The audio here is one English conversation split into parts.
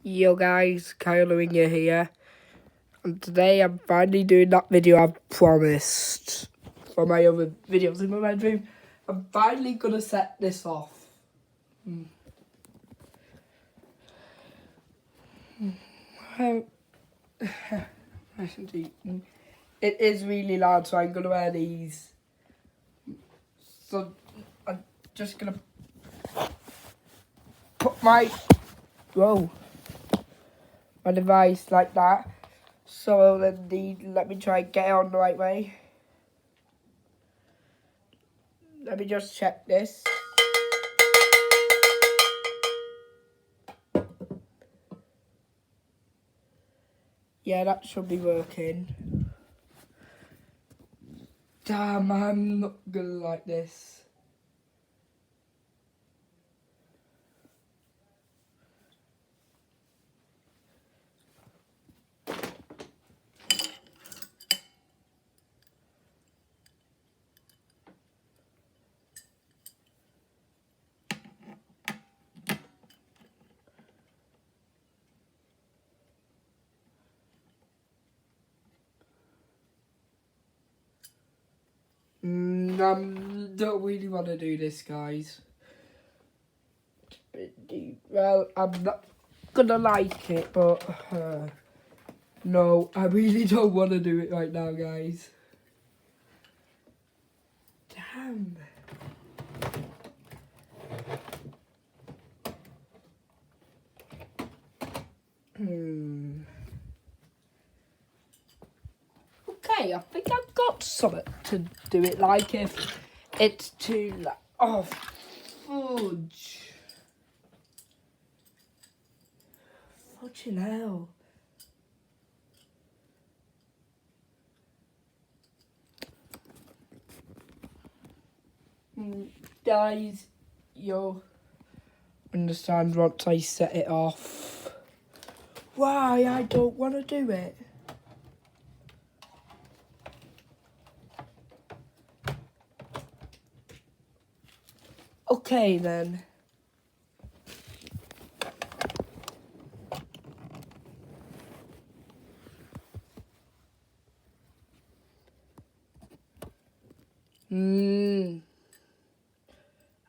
Yo guys, Kyle Winger here, and today I'm finally doing that video I've promised for my other videos in my bedroom. I'm finally gonna set this off. It is really loud, so I'm gonna wear these. So I'm just gonna put my device like that. So then let me try and get it on the right way. Let me just check this. Yeah, that should be working. Damn, I'm not gonna like this. I don't really want to do this, guys. Well, I'm not gonna like it, but no, I really don't want to do it right now, guys. Damn. Okay, I think I've got something to do it like if it's too loud. Oh, fudge. Fucking hell. Guys, you'll understand once I set it off why I don't want to do it. Okay then.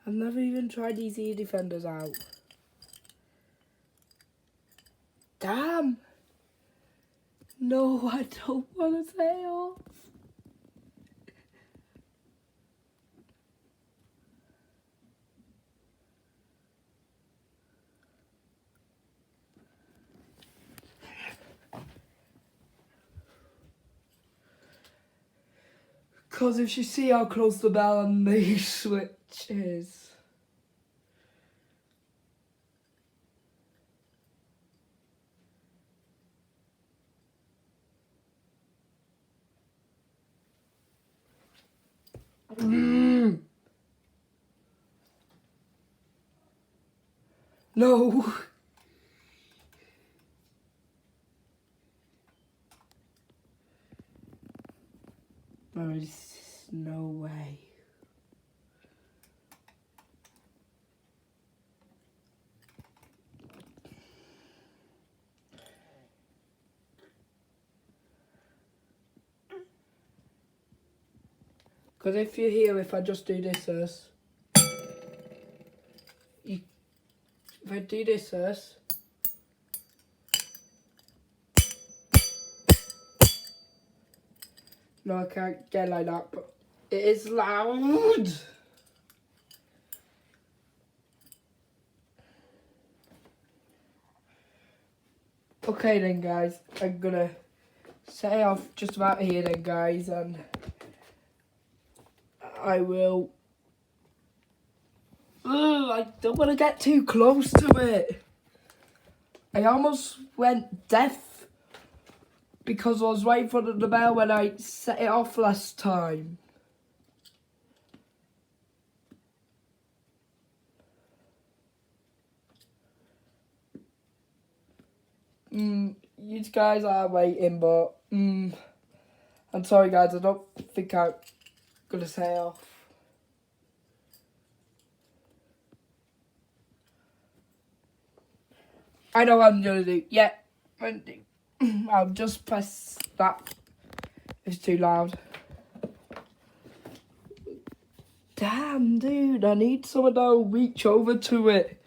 I've never even tried these ear defenders out. Damn. No, I don't want to say off. Because if you see how close the bell and the switch is. No. There is no way. Because if you hear, if I just do this first, if I do this first, no, I can't get like that, but it is loud. Okay then, guys, I'm gonna set it off just about here then, guys, and I will. I don't want to get too close to it. I almost went deaf because I was waiting for the bell when I set it off last time. You guys are waiting, but I'm sorry, guys. I don't think I'm gonna set it off. I know what I'm gonna do. Yeah. I'll just press that. It's too loud. Damn, dude, I need someone to reach over to it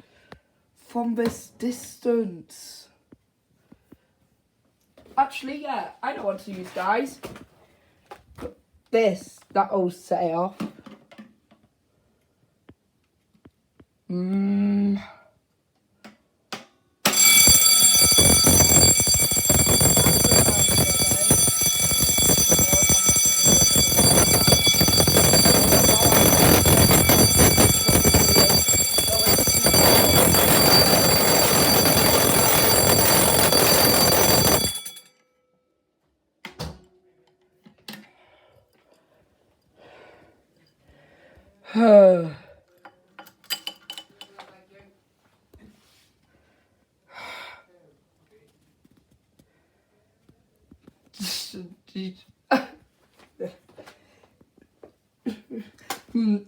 from this distance. Actually, yeah, I know what to use, guys. That'll set it off.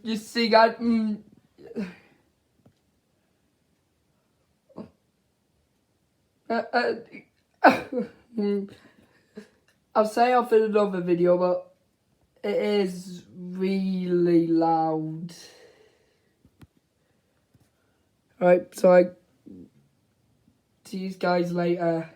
You see, guys. I'll say off in another video, but it is really loud. Right, so I see you guys later.